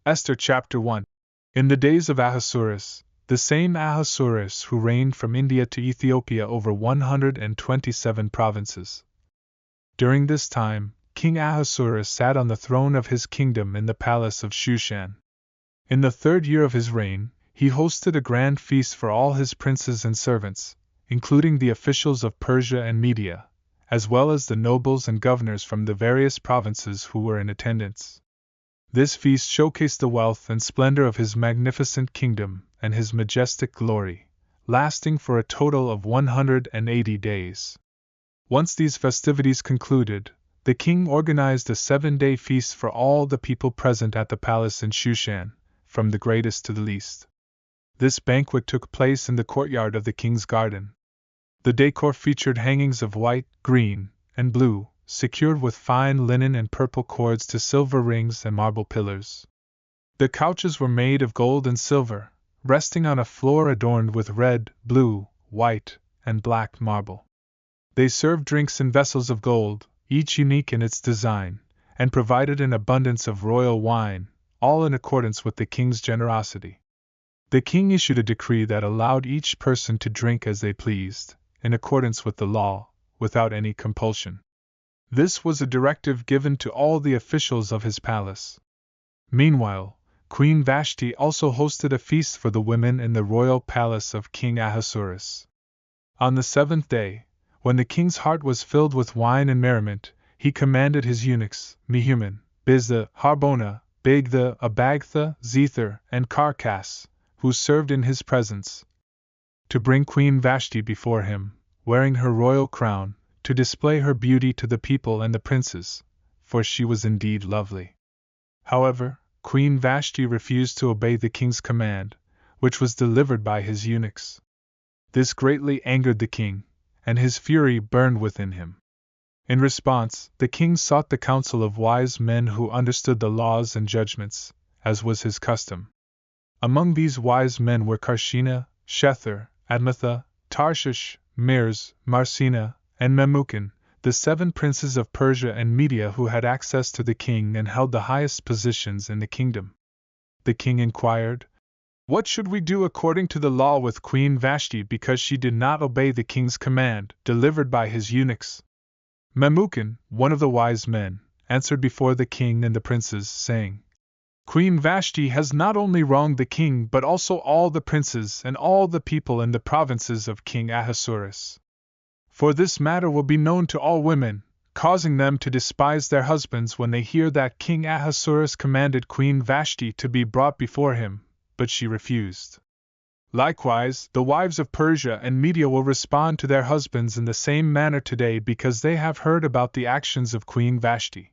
Esther chapter 1. In the days of Ahasuerus, the same Ahasuerus who reigned from India to Ethiopia over 127 provinces. During this time, King Ahasuerus sat on the throne of his kingdom in the palace of Shushan. In the 3rd year of his reign, he hosted a grand feast for all his princes and servants, including the officials of Persia and Media, as well as the nobles and governors from the various provinces who were in attendance. This feast showcased the wealth and splendor of his magnificent kingdom and his majestic glory, lasting for a total of 180 days. Once these festivities concluded, the king organized a 7-day feast for all the people present at the palace in Shushan, from the greatest to the least. This banquet took place in the courtyard of the king's garden. The decor featured hangings of white, green, and blue, secured with fine linen and purple cords to silver rings and marble pillars. The couches were made of gold and silver, resting on a floor adorned with red, blue, white, and black marble. They served drinks in vessels of gold, each unique in its design, and provided an abundance of royal wine, all in accordance with the king's generosity. The king issued a decree that allowed each person to drink as they pleased, in accordance with the law, without any compulsion. This was a directive given to all the officials of his palace. Meanwhile, Queen Vashti also hosted a feast for the women in the royal palace of King Ahasuerus. On the 7th day, when the king's heart was filled with wine and merriment, he commanded his eunuchs, Mehuman, Biztha, Harbona, Bigtha, Abagtha, Zethar, and Carcass, who served in his presence, to bring Queen Vashti before him, wearing her royal crown, to display her beauty to the people and the princes, for she was indeed lovely. However, Queen Vashti refused to obey the king's command, which was delivered by his eunuchs. This greatly angered the king, and his fury burned within him. In response, the king sought the counsel of wise men who understood the laws and judgments, as was his custom. Among these wise men were Karshina, Shethar, Admatha, Tarshish, Meres, Marsina, and Memucan, the 7 princes of Persia and Media who had access to the king and held the highest positions in the kingdom. The king inquired, "What should we do according to the law with Queen Vashti because she did not obey the king's command, delivered by his eunuchs?" Memucan, one of the wise men, answered before the king and the princes, saying, "Queen Vashti has not only wronged the king but also all the princes and all the people in the provinces of King Ahasuerus. For this matter will be known to all women, causing them to despise their husbands when they hear that King Ahasuerus commanded Queen Vashti to be brought before him, but she refused. Likewise, the wives of Persia and Media will respond to their husbands in the same manner today because they have heard about the actions of Queen Vashti.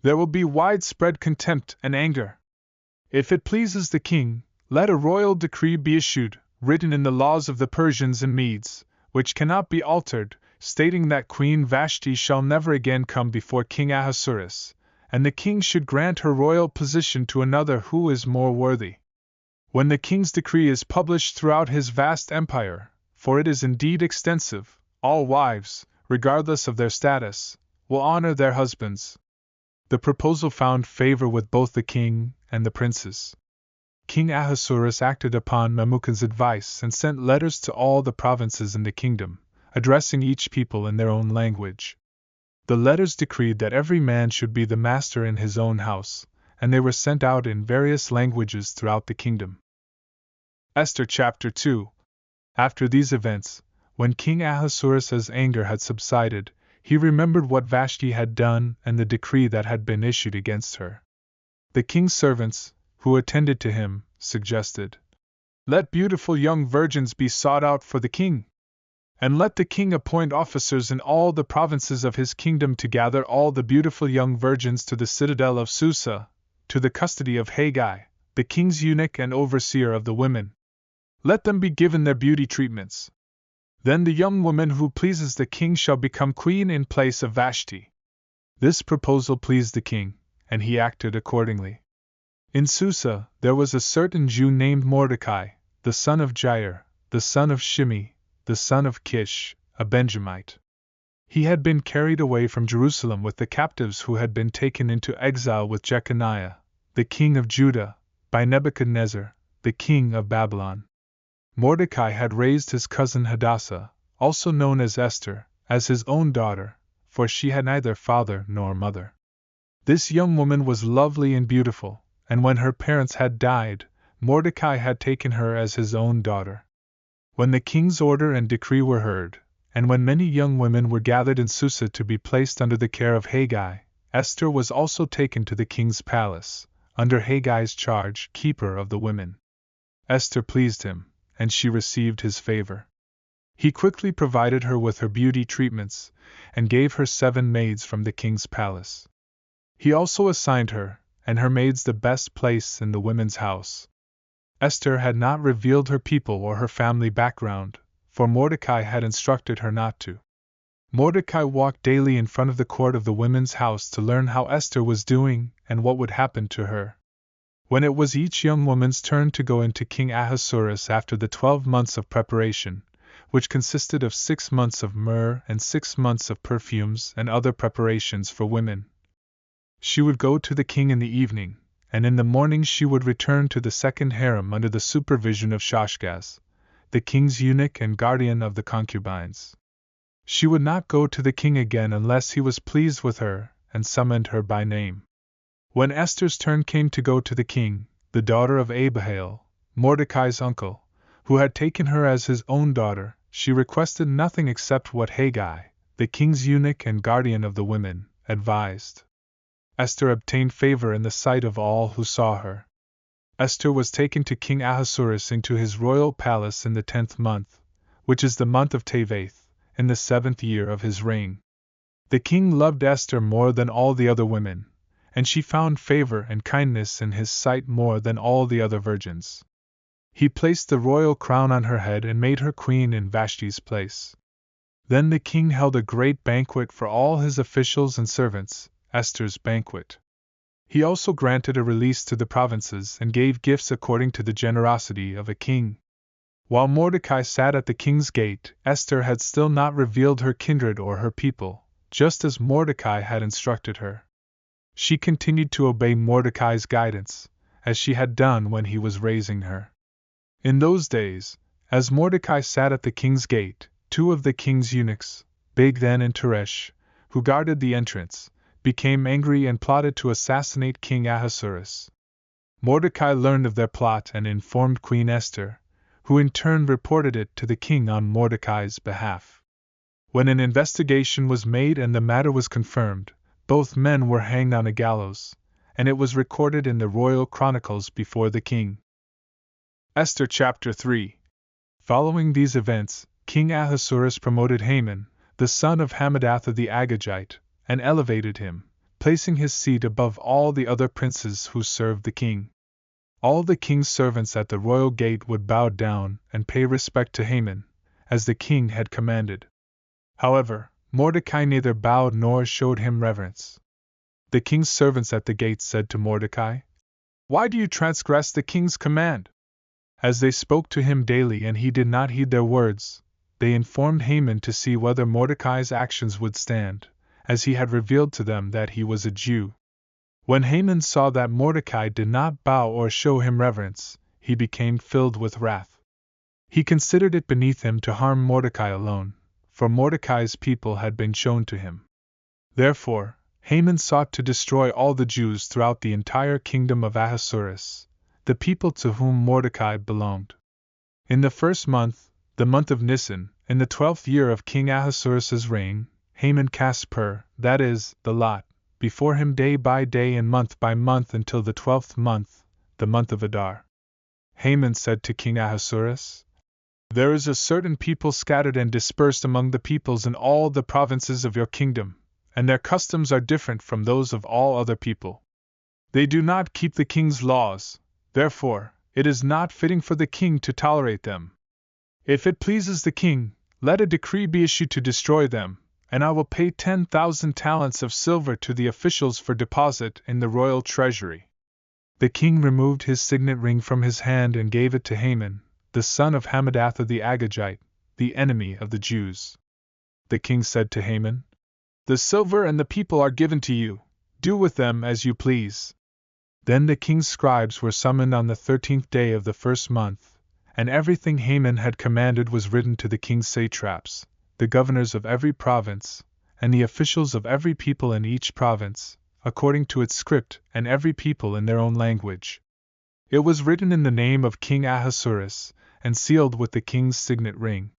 There will be widespread contempt and anger. If it pleases the king, let a royal decree be issued, written in the laws of the Persians and Medes, which cannot be altered, stating that Queen Vashti shall never again come before King Ahasuerus, and the king should grant her royal position to another who is more worthy. When the king's decree is published throughout his vast empire, for it is indeed extensive, all wives, regardless of their status, will honor their husbands." The proposal found favor with both the king and the princes. King Ahasuerus acted upon Memucan's advice and sent letters to all the provinces in the kingdom, addressing each people in their own language. The letters decreed that every man should be the master in his own house, and they were sent out in various languages throughout the kingdom. Esther chapter 2. After these events, when King Ahasuerus' anger had subsided, he remembered what Vashti had done and the decree that had been issued against her. The king's servants, who attended to him, suggested, "Let beautiful young virgins be sought out for the king, and let the king appoint officers in all the provinces of his kingdom to gather all the beautiful young virgins to the citadel of Susa, to the custody of Haggai, the king's eunuch and overseer of the women. Let them be given their beauty treatments. Then the young woman who pleases the king shall become queen in place of Vashti." This proposal pleased the king, and he acted accordingly. In Susa, there was a certain Jew named Mordecai, the son of Jair, the son of Shimei, the son of Kish, a Benjamite. He had been carried away from Jerusalem with the captives who had been taken into exile with Jeconiah, the king of Judah, by Nebuchadnezzar, the king of Babylon. Mordecai had raised his cousin Hadassah, also known as Esther, as his own daughter, for she had neither father nor mother. This young woman was lovely and beautiful, and when her parents had died, Mordecai had taken her as his own daughter. When the king's order and decree were heard, and when many young women were gathered in Susa to be placed under the care of Haggai, Esther was also taken to the king's palace, under Haggai's charge, keeper of the women. Esther pleased him, and she received his favor. He quickly provided her with her beauty treatments, and gave her 7 maids from the king's palace. He also assigned her and her maids the best place in the women's house. Esther had not revealed her people or her family background, for Mordecai had instructed her not to. Mordecai walked daily in front of the court of the women's house to learn how Esther was doing and what would happen to her. When it was each young woman's turn to go into King Ahasuerus after the 12 months of preparation, which consisted of 6 months of myrrh and 6 months of perfumes and other preparations for women, she would go to the king in the evening, and in the morning she would return to the second harem under the supervision of Shashgaz, the king's eunuch and guardian of the concubines. She would not go to the king again unless he was pleased with her and summoned her by name. When Esther's turn came to go to the king, the daughter of Abihail, Mordecai's uncle, who had taken her as his own daughter, she requested nothing except what Haggai, the king's eunuch and guardian of the women, advised. Esther obtained favor in the sight of all who saw her. Esther was taken to King Ahasuerus into his royal palace in the 10th month, which is the month of Teveth, in the 7th year of his reign. The king loved Esther more than all the other women, and she found favor and kindness in his sight more than all the other virgins. He placed the royal crown on her head and made her queen in Vashti's place. Then the king held a great banquet for all his officials and servants, Esther's banquet. He also granted a release to the provinces and gave gifts according to the generosity of a king. While Mordecai sat at the king's gate, Esther had still not revealed her kindred or her people, just as Mordecai had instructed her. She continued to obey Mordecai's guidance, as she had done when he was raising her. In those days, as Mordecai sat at the king's gate, 2 of the king's eunuchs, Bigthan and Teresh, who guarded the entrance, became angry and plotted to assassinate King Ahasuerus. Mordecai learned of their plot and informed Queen Esther, who in turn reported it to the king on Mordecai's behalf. When an investigation was made and the matter was confirmed, both men were hanged on a gallows, and it was recorded in the royal chronicles before the king. Esther chapter 3. Following these events, King Ahasuerus promoted Haman, the son of Hammedatha the Agagite, and elevated him, placing his seat above all the other princes who served the king. All the king's servants at the royal gate would bow down and pay respect to Haman, as the king had commanded. However, Mordecai neither bowed nor showed him reverence. The king's servants at the gate said to Mordecai, "Why do you transgress the king's command?" As they spoke to him daily and he did not heed their words, they informed Haman to see whether Mordecai's actions would stand, as he had revealed to them that he was a Jew. When Haman saw that Mordecai did not bow or show him reverence, he became filled with wrath. He considered it beneath him to harm Mordecai alone, for Mordecai's people had been shown to him. Therefore, Haman sought to destroy all the Jews throughout the entire kingdom of Ahasuerus, the people to whom Mordecai belonged. In the 1st month, the month of Nisan, in the 12th year of King Ahasuerus's reign, Haman cast that is, the lot, before him day by day and month by month until the 12th month, the month of Adar. Haman said to King Ahasuerus, "There is a certain people scattered and dispersed among the peoples in all the provinces of your kingdom, and their customs are different from those of all other people. They do not keep the king's laws, therefore, it is not fitting for the king to tolerate them. If it pleases the king, let a decree be issued to destroy them, and I will pay 10,000 talents of silver to the officials for deposit in the royal treasury." The king removed his signet ring from his hand and gave it to Haman, the son of Hammedatha the Agagite, the enemy of the Jews. The king said to Haman, "The silver and the people are given to you, do with them as you please." Then the king's scribes were summoned on the 13th day of the first month, and everything Haman had commanded was written to the king's satraps, the governors of every province, and the officials of every people in each province, according to its script, and every people in their own language. It was written in the name of King Ahasuerus, and sealed with the king's signet ring.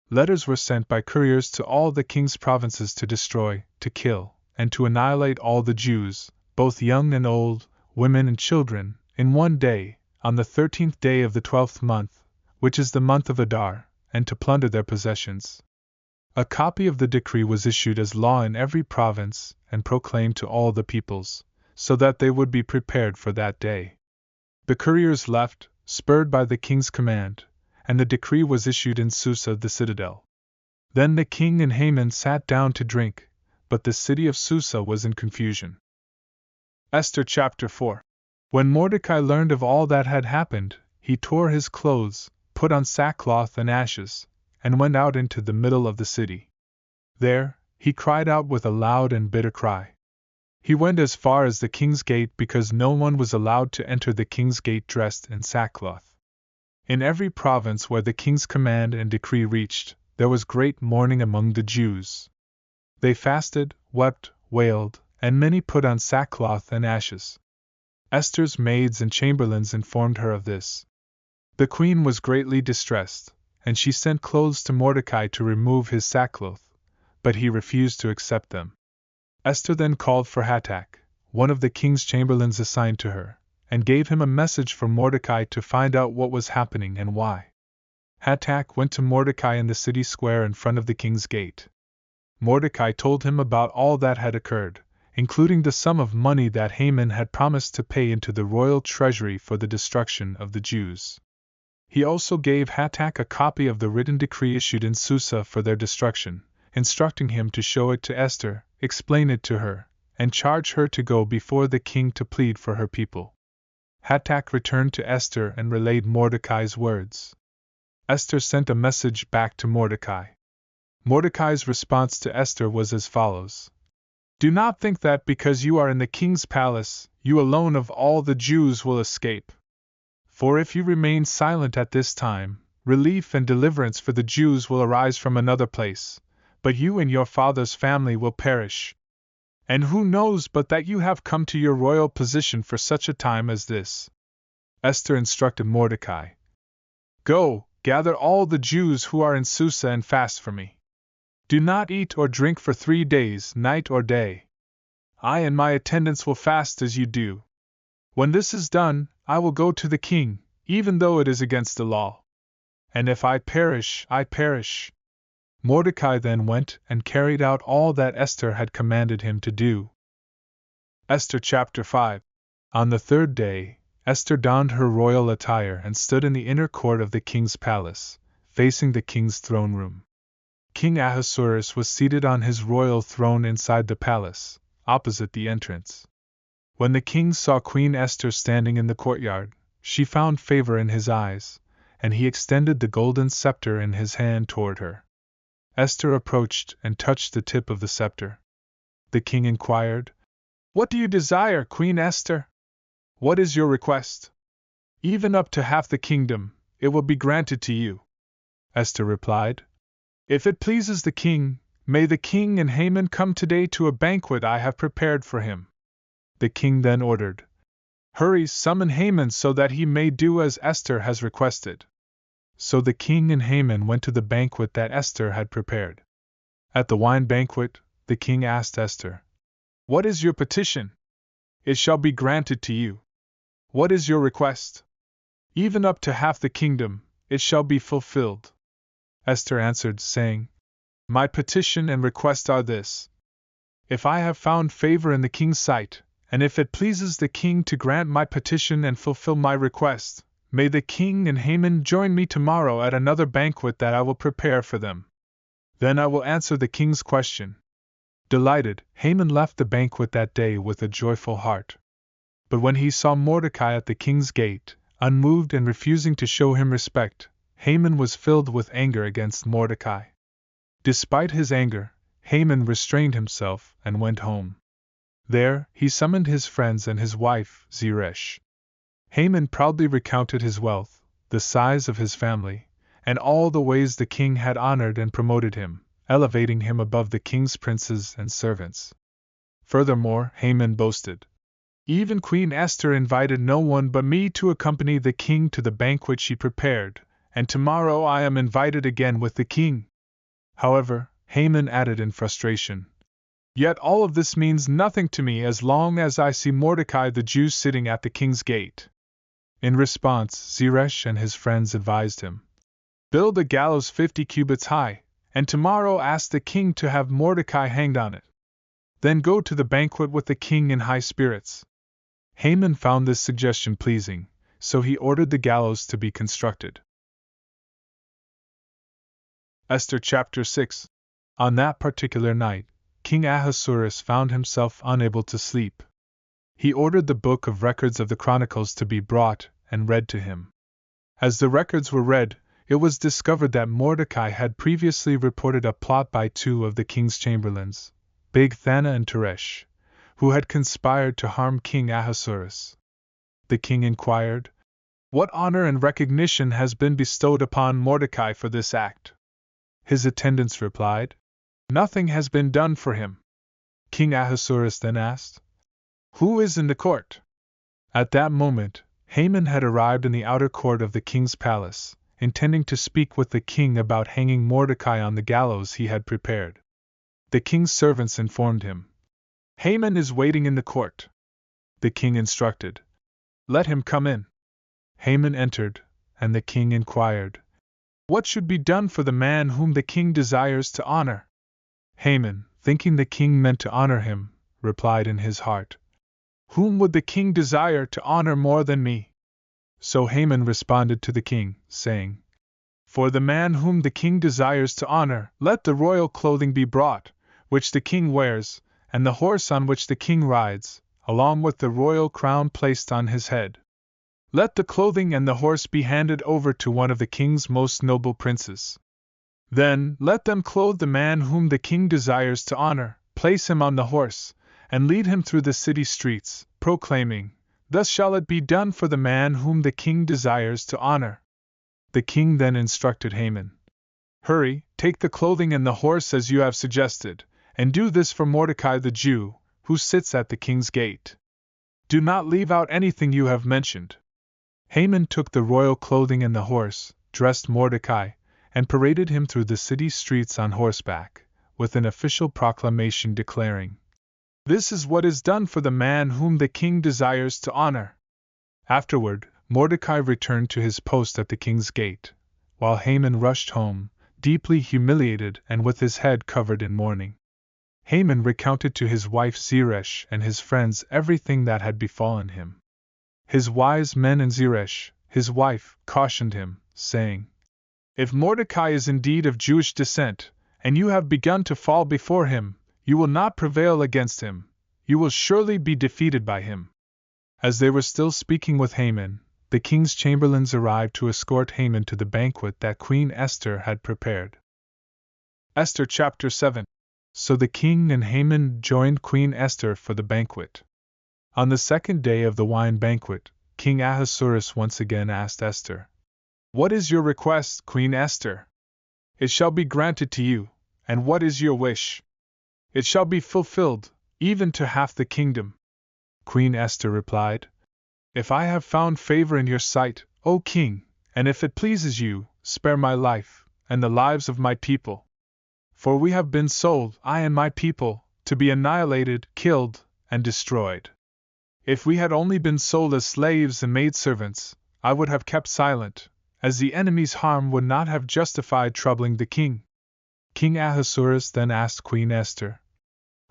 Letters were sent by couriers to all the king's provinces to destroy, to kill, and to annihilate all the Jews, both young and old, women and children, in one day, on the 13th day of the 12th month, which is the month of Adar, and to plunder their possessions. A copy of the decree was issued as law in every province, and proclaimed to all the peoples, so that they would be prepared for that day. The couriers left, spurred by the king's command, and the decree was issued in Susa the citadel. Then the king and Haman sat down to drink, but the city of Susa was in confusion. Esther chapter 4. When Mordecai learned of all that had happened, he tore his clothes, put on sackcloth and ashes, and went out into the middle of the city. There, he cried out with a loud and bitter cry. He went as far as the king's gate because no one was allowed to enter the king's gate dressed in sackcloth. In every province where the king's command and decree reached, there was great mourning among the Jews. They fasted, wept, wailed, and many put on sackcloth and ashes. Esther's maids and chamberlains informed her of this. The queen was greatly distressed, and she sent clothes to Mordecai to remove his sackcloth, but he refused to accept them. Esther then called for Hattak, one of the king's chamberlains assigned to her, and gave him a message for Mordecai to find out what was happening and why. Hattak went to Mordecai in the city square in front of the king's gate. Mordecai told him about all that had occurred, including the sum of money that Haman had promised to pay into the royal treasury for the destruction of the Jews. He also gave Hattak a copy of the written decree issued in Susa for their destruction, instructing him to show it to Esther, explain it to her, and charge her to go before the king to plead for her people. Hattak returned to Esther and relayed Mordecai's words. Esther sent a message back to Mordecai. Mordecai's response to Esther was as follows. Do not think that because you are in the king's palace, you alone of all the Jews will escape. For if you remain silent at this time, relief and deliverance for the Jews will arise from another place, but you and your father's family will perish. And who knows but that you have come to your royal position for such a time as this? Esther instructed Mordecai. Go, gather all the Jews who are in Susa and fast for me. Do not eat or drink for 3 days, night or day. I and my attendants will fast as you do. When this is done, I will go to the king, even though it is against the law. And if I perish, I perish. Mordecai then went and carried out all that Esther had commanded him to do. Esther chapter 5. On the 3rd day, Esther donned her royal attire and stood in the inner court of the king's palace, facing the king's throne room. King Ahasuerus was seated on his royal throne inside the palace, opposite the entrance. When the king saw Queen Esther standing in the courtyard, she found favor in his eyes, and he extended the golden scepter in his hand toward her. Esther approached and touched the tip of the scepter. The king inquired, What do you desire, Queen Esther? What is your request? Even up to half the kingdom, it will be granted to you. Esther replied, If it pleases the king, may the king and Haman come today to a banquet I have prepared for him. The king then ordered, Hurry, summon Haman so that he may do as Esther has requested. So the king and Haman went to the banquet that Esther had prepared. At the wine banquet, the king asked Esther, What is your petition? It shall be granted to you. What is your request? Even up to half the kingdom, it shall be fulfilled. Esther answered, saying, My petition and request are this. If I have found favor in the king's sight, and if it pleases the king to grant my petition and fulfill my request, may the king and Haman join me tomorrow at another banquet that I will prepare for them. Then I will answer the king's question. Delighted, Haman left the banquet that day with a joyful heart. But when he saw Mordecai at the king's gate, unmoved and refusing to show him respect, Haman was filled with anger against Mordecai. Despite his anger, Haman restrained himself and went home. There, he summoned his friends and his wife, Xerxes. Haman proudly recounted his wealth, the size of his family, and all the ways the king had honored and promoted him, elevating him above the king's princes and servants. Furthermore, Haman boasted, "Even Queen Esther invited no one but me to accompany the king to the banquet she prepared, and tomorrow I am invited again with the king." However, Haman added in frustration, "Yet all of this means nothing to me as long as I see Mordecai the Jew sitting at the king's gate." In response, Xerxes and his friends advised him, "Build a gallows 50 cubits high, and tomorrow ask the king to have Mordecai hanged on it. Then go to the banquet with the king in high spirits." Haman found this suggestion pleasing, so he ordered the gallows to be constructed. Esther chapter 6. On that particular night, King Ahasuerus found himself unable to sleep. He ordered the book of records of the Chronicles to be brought and read to him. As the records were read, it was discovered that Mordecai had previously reported a plot by two of the king's chamberlains, Bigthana and Teresh, who had conspired to harm King Ahasuerus. The king inquired, "What honor and recognition has been bestowed upon Mordecai for this act?" His attendants replied, "Nothing has been done for him." King Ahasuerus then asked, "Who is in the court?" At that moment, Haman had arrived in the outer court of the king's palace, intending to speak with the king about hanging Mordecai on the gallows he had prepared. The king's servants informed him, "Haman is waiting in the court." The king instructed, "Let him come in." Haman entered, and the king inquired, "What should be done for the man whom the king desires to honor?" Haman, thinking the king meant to honor him, replied in his heart, "Whom would the king desire to honor more than me?" So Haman responded to the king, saying, "For the man whom the king desires to honor, let the royal clothing be brought, which the king wears, and the horse on which the king rides, along with the royal crown placed on his head. Let the clothing and the horse be handed over to one of the king's most noble princes. Then let them clothe the man whom the king desires to honor, place him on the horse, and lead him through the city streets, proclaiming, 'Thus shall it be done for the man whom the king desires to honor.'" The king then instructed Haman, "Hurry, take the clothing and the horse as you have suggested, and do this for Mordecai the Jew, who sits at the king's gate. Do not leave out anything you have mentioned." Haman took the royal clothing and the horse, dressed Mordecai, and paraded him through the city streets on horseback, with an official proclamation declaring, "This is what is done for the man whom the king desires to honor." Afterward, Mordecai returned to his post at the king's gate, while Haman rushed home, deeply humiliated and with his head covered in mourning. Haman recounted to his wife Xerxes and his friends everything that had befallen him. His wise men and Xerxes, his wife, cautioned him, saying, "If Mordecai is indeed of Jewish descent, and you have begun to fall before him, you will not prevail against him, you will surely be defeated by him." As they were still speaking with Haman, the king's chamberlains arrived to escort Haman to the banquet that Queen Esther had prepared. Esther chapter 7. So the king and Haman joined Queen Esther for the banquet. On the second day of the wine banquet, King Ahasuerus once again asked Esther, "What is your request, Queen Esther?" "It shall be granted to you. And what is your wish?" "It shall be fulfilled, even to half the kingdom." Queen Esther replied, "If I have found favor in your sight, O king, and if it pleases you, spare my life, and the lives of my people. For we have been sold, I and my people, to be annihilated, killed, and destroyed. If we had only been sold as slaves and maidservants, I would have kept silent, as the enemy's harm would not have justified troubling the king." King Ahasuerus then asked Queen Esther,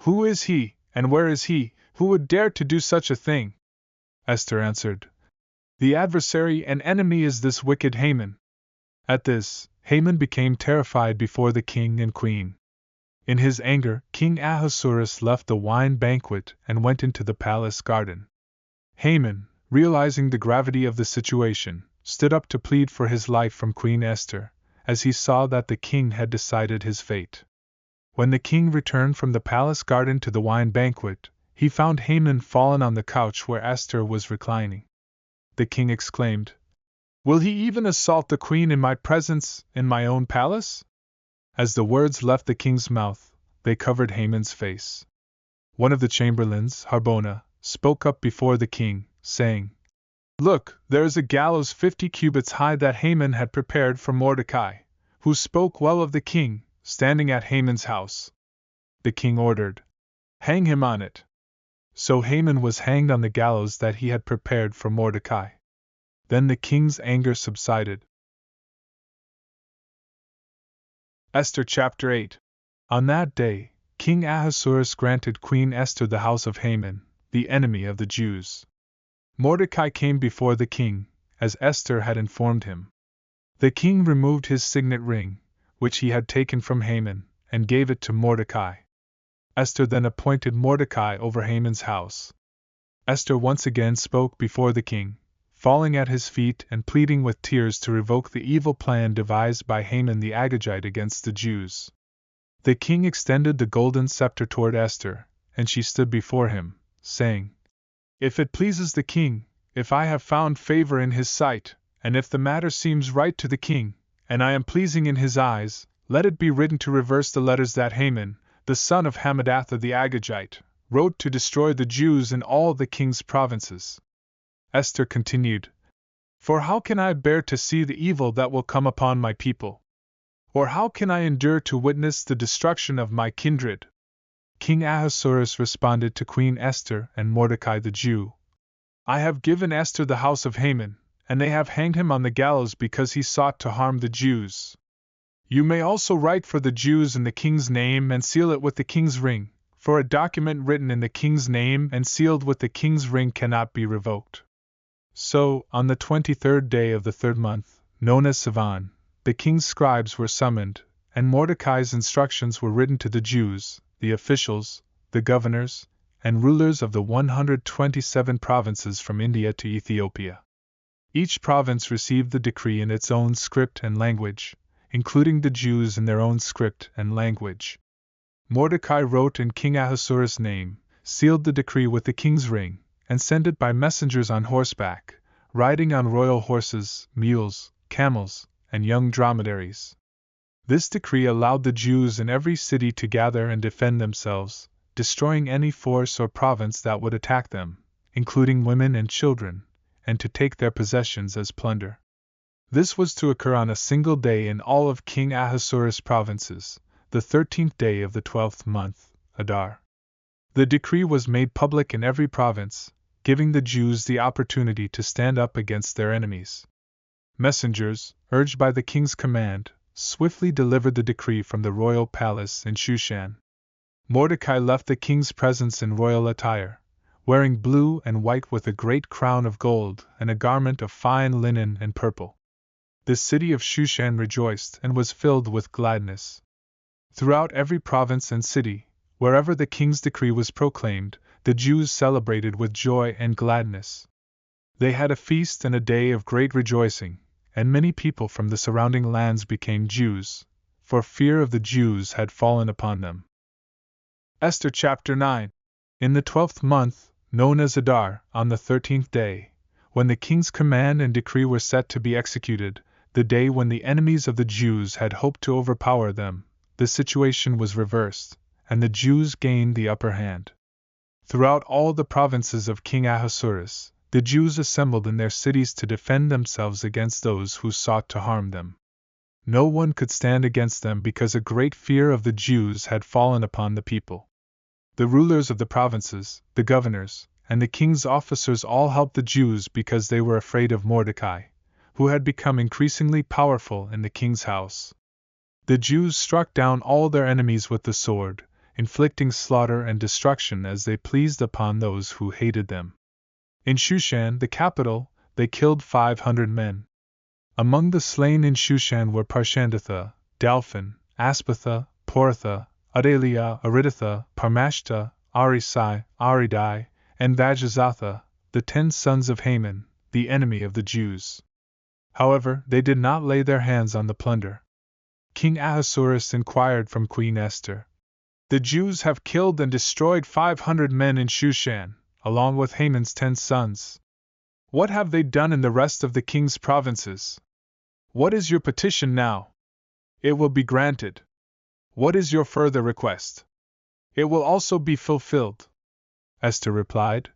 "Who is he, and where is he, who would dare to do such a thing?" Esther answered, "The adversary and enemy is this wicked Haman." At this, Haman became terrified before the king and queen. In his anger, King Ahasuerus left the wine banquet and went into the palace garden. Haman, realizing the gravity of the situation, stood up to plead for his life from Queen Esther, as he saw that the king had decided his fate. When the king returned from the palace garden to the wine banquet, he found Haman fallen on the couch where Esther was reclining. The king exclaimed, "Will he even assault the queen in my presence, in my own palace?" As the words left the king's mouth, they covered Haman's face. One of the chamberlains, Harbona, spoke up before the king, saying, "Look, there is a gallows 50 cubits high that Haman had prepared for Mordecai, who spoke well of the king, standing at Haman's house." The king ordered, "Hang him on it." So Haman was hanged on the gallows that he had prepared for Mordecai. Then the king's anger subsided. Esther chapter 8. On that day, King Ahasuerus granted Queen Esther the house of Haman, the enemy of the Jews. Mordecai came before the king, as Esther had informed him. The king removed his signet ring, which he had taken from Haman, and gave it to Mordecai. Esther then appointed Mordecai over Haman's house. Esther once again spoke before the king, falling at his feet and pleading with tears to revoke the evil plan devised by Haman the Agagite against the Jews. The king extended the golden scepter toward Esther, and she stood before him, saying, "If it pleases the king, if I have found favor in his sight, and if the matter seems right to the king, and I am pleasing in his eyes, let it be written to reverse the letters that Haman, the son of Hammedatha the Agagite, wrote to destroy the Jews in all the king's provinces." Esther continued, "For how can I bear to see the evil that will come upon my people? Or how can I endure to witness the destruction of my kindred?" King Ahasuerus responded to Queen Esther and Mordecai the Jew, "I have given Esther the house of Haman, and they have hanged him on the gallows because he sought to harm the Jews. You may also write for the Jews in the king's name and seal it with the king's ring, for a document written in the king's name and sealed with the king's ring cannot be revoked." So, on the 23rd day of the 3rd month, known as Sivan, the king's scribes were summoned, and Mordecai's instructions were written to the Jews, the officials, the governors, and rulers of the 127 provinces from India to Ethiopia. Each province received the decree in its own script and language, including the Jews in their own script and language. Mordecai wrote in King Ahasuerus' name, sealed the decree with the king's ring, and sent it by messengers on horseback, riding on royal horses, mules, camels, and young dromedaries. This decree allowed the Jews in every city to gather and defend themselves, destroying any force or province that would attack them, including women and children, and to take their possessions as plunder. This was to occur on a single day in all of King Ahasuerus' provinces, the 13th day of the 12th month, Adar. The decree was made public in every province, giving the Jews the opportunity to stand up against their enemies. Messengers, urged by the king's command, swiftly delivered the decree from the royal palace in Shushan. Mordecai left the king's presence in royal attire, wearing blue and white with a great crown of gold and a garment of fine linen and purple. The city of Shushan rejoiced and was filled with gladness. Throughout every province and city, wherever the king's decree was proclaimed, the Jews celebrated with joy and gladness. They had a feast and a day of great rejoicing, and many people from the surrounding lands became Jews, for fear of the Jews had fallen upon them. Esther chapter 9. In the 12th month, known as Adar, on the 13th day, when the king's command and decree were set to be executed, the day when the enemies of the Jews had hoped to overpower them, the situation was reversed, and the Jews gained the upper hand. Throughout all the provinces of King Ahasuerus, the Jews assembled in their cities to defend themselves against those who sought to harm them. No one could stand against them because a great fear of the Jews had fallen upon the people. The rulers of the provinces, the governors, and the king's officers all helped the Jews because they were afraid of Mordecai, who had become increasingly powerful in the king's house. The Jews struck down all their enemies with the sword, inflicting slaughter and destruction as they pleased upon those who hated them. In Shushan, the capital, they killed 500 men. Among the slain in Shushan were Parshandatha, Dalphon, Aspatha, Portha, Adalia, Aridatha, Parmashta, Arisai, Aridai, and Vajazatha, the 10 sons of Haman, the enemy of the Jews. However, they did not lay their hands on the plunder. King Ahasuerus inquired from Queen Esther, The Jews have killed and destroyed 500 men in Shushan, along with Haman's 10 sons. What have they done in the rest of the king's provinces? What is your petition now? It will be granted. What is your further request? It will also be fulfilled. Esther replied,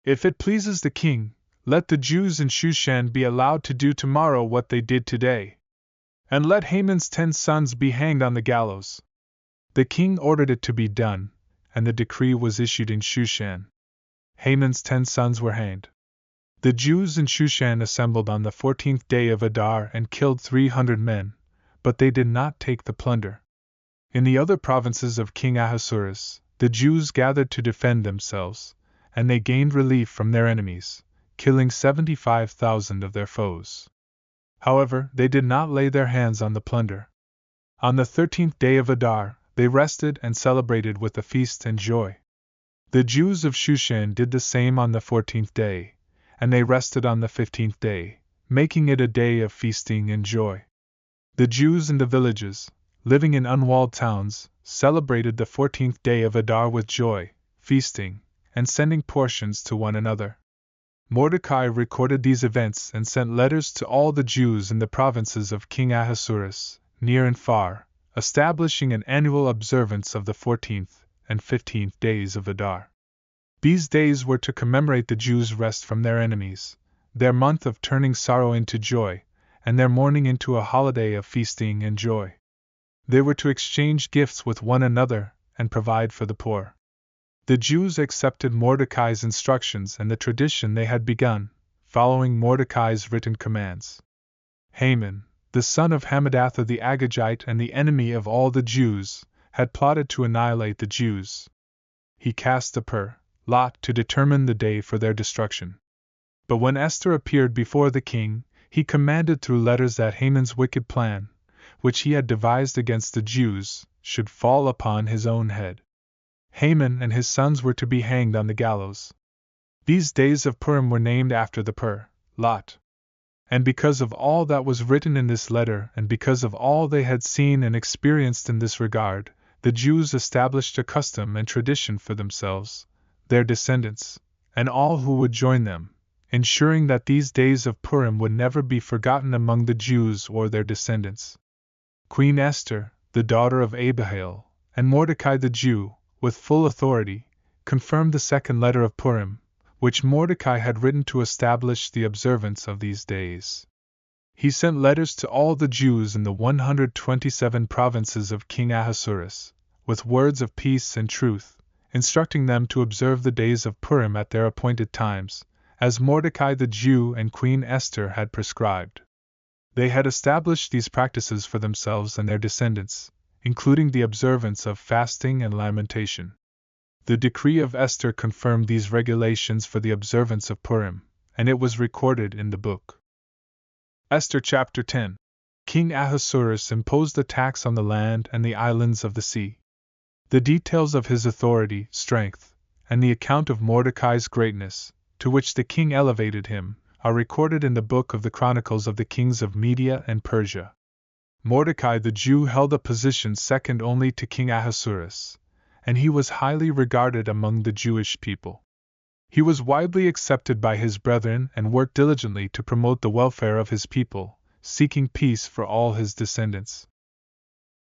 If it pleases the king, let the Jews in Shushan be allowed to do tomorrow what they did today. And let Haman's 10 sons be hanged on the gallows. The king ordered it to be done, and the decree was issued in Shushan. Haman's 10 sons were hanged. The Jews in Shushan assembled on the 14th day of Adar and killed 300 men, but they did not take the plunder. In the other provinces of King Ahasuerus, the Jews gathered to defend themselves, and they gained relief from their enemies, killing 75,000 of their foes. However, they did not lay their hands on the plunder. On the 13th day of Adar, they rested and celebrated with a feast and joy. The Jews of Shushan did the same on the 14th day, and they rested on the 15th day, making it a day of feasting and joy. The Jews in the villages, living in unwalled towns, celebrated the 14th day of Adar with joy, feasting, and sending portions to one another. Mordecai recorded these events and sent letters to all the Jews in the provinces of King Ahasuerus, near and far, establishing an annual observance of the 14th and 15th days of Adar. These days were to commemorate the Jews' rest from their enemies, their month of turning sorrow into joy, and their mourning into a holiday of feasting and joy. They were to exchange gifts with one another and provide for the poor. The Jews accepted Mordecai's instructions and the tradition they had begun, following Mordecai's written commands. Haman, the son of Hammedatha the Agagite and the enemy of all the Jews, had plotted to annihilate the Jews. He cast a lot to determine the day for their destruction. But when Esther appeared before the king, he commanded through letters that Haman's wicked plan, which he had devised against the Jews, should fall upon his own head. Haman and his sons were to be hanged on the gallows. These days of Purim were named after the lot. And because of all that was written in this letter and because of all they had seen and experienced in this regard, the Jews established a custom and tradition for themselves, their descendants, and all who would join them, ensuring that these days of Purim would never be forgotten among the Jews or their descendants. Queen Esther, the daughter of Abihail, and Mordecai the Jew, with full authority, confirmed the second letter of Purim, which Mordecai had written to establish the observance of these days. He sent letters to all the Jews in the 127 provinces of King Ahasuerus, with words of peace and truth, instructing them to observe the days of Purim at their appointed times, as Mordecai the Jew and Queen Esther had prescribed. They had established these practices for themselves and their descendants, including the observance of fasting and lamentation. The decree of Esther confirmed these regulations for the observance of Purim, and it was recorded in the book. Esther chapter 10. King Ahasuerus imposed a tax on the land and the islands of the sea. The details of his authority, strength, and the account of Mordecai's greatness, to which the king elevated him, are recorded in the book of the Chronicles of the Kings of Media and Persia. Mordecai the Jew held a position second only to King Ahasuerus, and he was highly regarded among the Jewish people. He was widely accepted by his brethren and worked diligently to promote the welfare of his people, seeking peace for all his descendants.